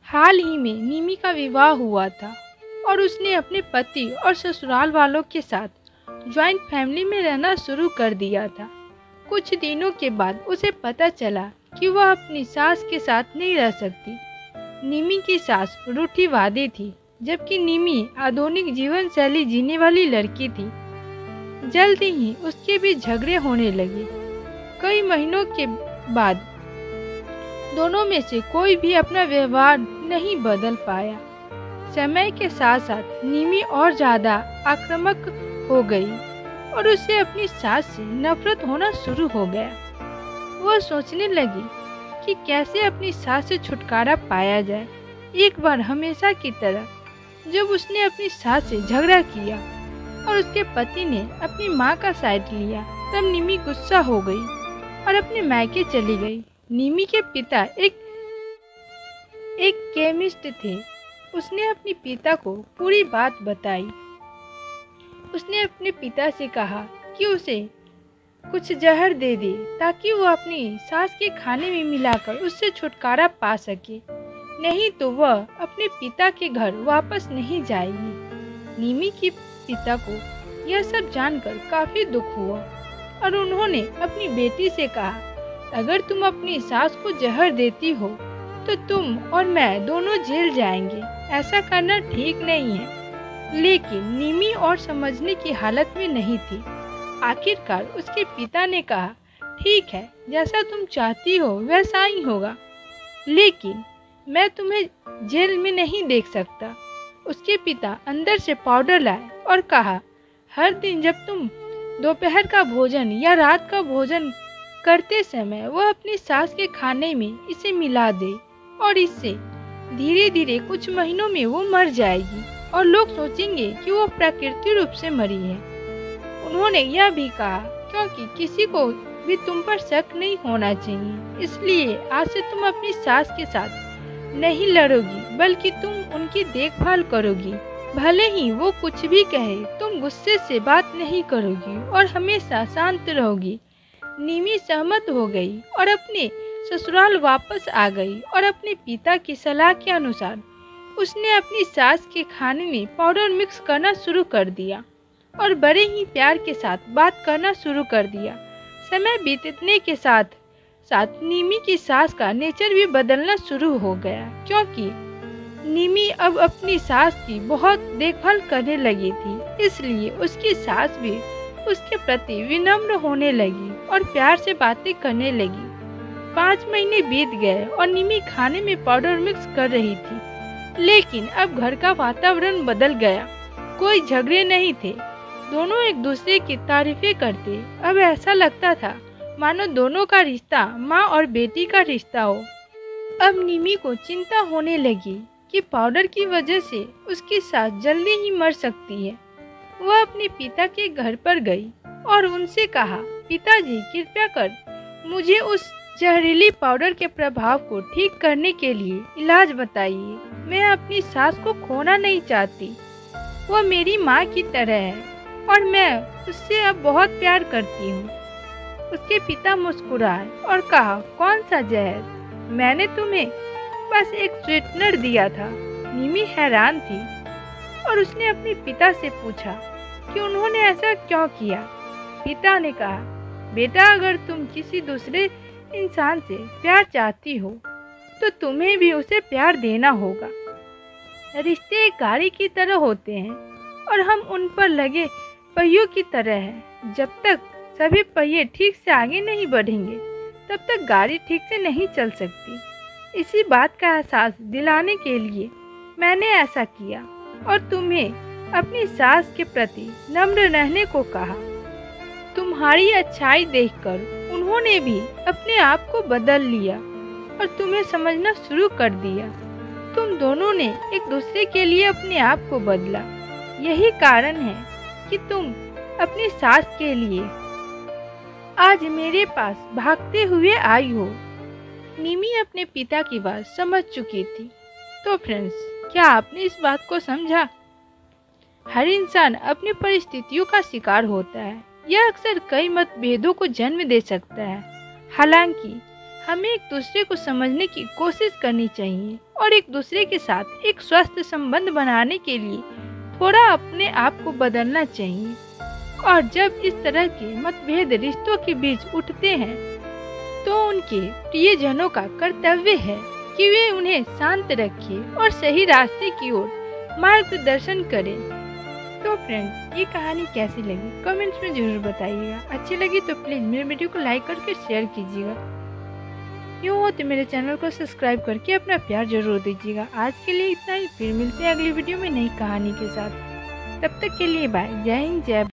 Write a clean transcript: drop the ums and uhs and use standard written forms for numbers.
हाल ही में निमी का विवाह हुआ था और उसने अपने पति और ससुराल वालों के साथ जॉइंट फैमिली में रहना शुरू कर दिया था। कुछ दिनों के बाद उसे पता चला कि वह अपनी सास के साथ नहीं रह सकती। निमी की सास रूढ़िवादी थी, जबकि निमी आधुनिक जीवन शैली जीने वाली लड़की थी। जल्दी ही उसके बीच झगड़े होने लगे। कई महीनों के बाद दोनों में से कोई भी अपना व्यवहार नहीं बदल पाया। समय के साथ साथ निमी और ज्यादा आक्रामक हो गई और उसे अपनी सास से नफरत होना शुरू हो गया। वह सोचने लगी कि कैसे अपनी सास से छुटकारा पाया जाए। एक बार हमेशा की तरह जब उसने अपनी सास से झगड़ा किया और उसके पति ने अपनी माँ का साइड लिया, तब निमी गुस्सा हो गई और अपने मायके चली गई। निमी के पिता एक केमिस्ट थे। उसने अपने पिता को पूरी बात बताई। उसने अपने पिता से कहा कि उसे कुछ जहर दे दे ताकि वो अपनी सास के खाने में मिलाकर उससे छुटकारा पा सके, नहीं तो वह अपने पिता के घर वापस नहीं जाएगी। निमी के पिता को यह सब जानकर काफी दुख हुआ और उन्होंने अपनी बेटी से कहा, अगर तुम अपनी सास को जहर देती हो तो तुम और मैं दोनों जेल जाएंगे। ऐसा करना ठीक नहीं है। लेकिन निमी और समझने की हालत में नहीं थी। आखिरकार उसके पिता ने कहा, ठीक है, जैसा तुम चाहती हो वैसा ही होगा, लेकिन मैं तुम्हें जेल में नहीं देख सकता। उसके पिता अंदर से पाउडर लाए और कहा, हर दिन जब तुम दोपहर का भोजन या रात का भोजन करते समय वह अपनी सास के खाने में इसे मिला दे और इससे धीरे धीरे कुछ महीनों में वो मर जाएगी और लोग सोचेंगे कि वो प्राकृतिक रूप से मरी है। उन्होंने यह भी कहा, क्योंकि किसी को भी तुम पर शक नहीं होना चाहिए, इसलिए आज से तुम अपनी सास के साथ नहीं लड़ोगी बल्कि तुम उनकी देखभाल करोगी। भले ही वो कुछ भी कहे, तुम गुस्से से बात नहीं करोगी और हमेशा शांत रहोगी। निमी सहमत हो गई और अपने ससुराल वापस आ गई और अपने पिता की सलाह के अनुसार उसने अपनी सास के खाने में पाउडर मिक्स करना शुरू कर दिया और बड़े ही प्यार के साथ बात करना शुरू कर दिया। समय बीतने के साथ साथ निमी की सास का नेचर भी बदलना शुरू हो गया, क्योंकि निमी अब अपनी सास की बहुत देखभाल करने लगी थी। इसलिए उसकी सास भी उसके प्रति विनम्र होने लगी और प्यार से बातें करने लगी। 5 महीने बीत गए और निमी खाने में पाउडर मिक्स कर रही थी, लेकिन अब घर का वातावरण बदल गया। कोई झगड़े नहीं थे, दोनों एक दूसरे की तारीफें करते। अब ऐसा लगता था मानो दोनों का रिश्ता माँ और बेटी का रिश्ता हो। अब निमी को चिंता होने लगी कि पाउडर की वजह से उसकी सास जल्दी ही मर सकती है। वह अपने पिता के घर पर गई और उनसे कहा, पिताजी, कृपया कर मुझे उस जहरीली पाउडर के प्रभाव को ठीक करने के लिए इलाज बताइए। मैं अपनी सास को खोना नहीं चाहती। वह मेरी माँ की तरह है और मैं उससे अब बहुत प्यार करती हूँ। उसके पिता मुस्कुराए और कहा, कौन सा जहर? मैंने तुम्हें बस एक स्वीटनर दिया था। निमी हैरान थी और उसने अपने पिता से पूछा कि उन्होंने ऐसा क्यों किया। पिता ने कहा, बेटा, अगर तुम किसी दूसरे इंसान से प्यार चाहती हो तो तुम्हें भी उसे प्यार देना होगा। रिश्ते एक गाड़ी की तरह होते हैं और हम उन पर लगे पहियों की तरह हैं। जब तक सभी पहिए ठीक से आगे नहीं बढ़ेंगे तब तक गाड़ी ठीक से नहीं चल सकती। इसी बात का एहसास दिलाने के लिए मैंने ऐसा किया और तुम्हें अपनी सास के प्रति नम्र रहने को कहा। तुम्हारी अच्छाई देखकर उन्होंने भी अपने आप को बदल लिया और तुम्हें समझना शुरू कर दिया। तुम दोनों ने एक दूसरे के लिए अपने आप को बदला। यही कारण है कि तुम अपनी सास के लिए आज मेरे पास भागते हुए आई हो। निमी अपने पिता की बात समझ चुकी थी। तो फ्रेंड्स, क्या आपने इस बात को समझा? हर इंसान अपनी परिस्थितियों का शिकार होता है। यह अक्सर कई मतभेदों को जन्म दे सकता है। हालांकि हमें एक दूसरे को समझने की कोशिश करनी चाहिए और एक दूसरे के साथ एक स्वस्थ संबंध बनाने के लिए थोड़ा अपने आप को बदलना चाहिए। और जब इस तरह के मतभेद रिश्तों के बीच उठते हैं तो उनके प्रियजनों का कर्तव्य है कि वे उन्हें शांत रखें और सही रास्ते की ओर मार्गदर्शन करें। तो फ्रेंड्स, ये कहानी कैसी लगी कमेंट्स में जरूर बताइएगा। अच्छी लगी तो प्लीज़ मेरे वीडियो को लाइक करके शेयर कीजिएगा। यूँ हो तो मेरे चैनल को सब्सक्राइब करके अपना प्यार जरूर दीजिएगा। आज के लिए इतना ही, फिर मिलते हैं अगली वीडियो में नई कहानी के साथ। तब तक के लिए बाय। जय हिंद, जय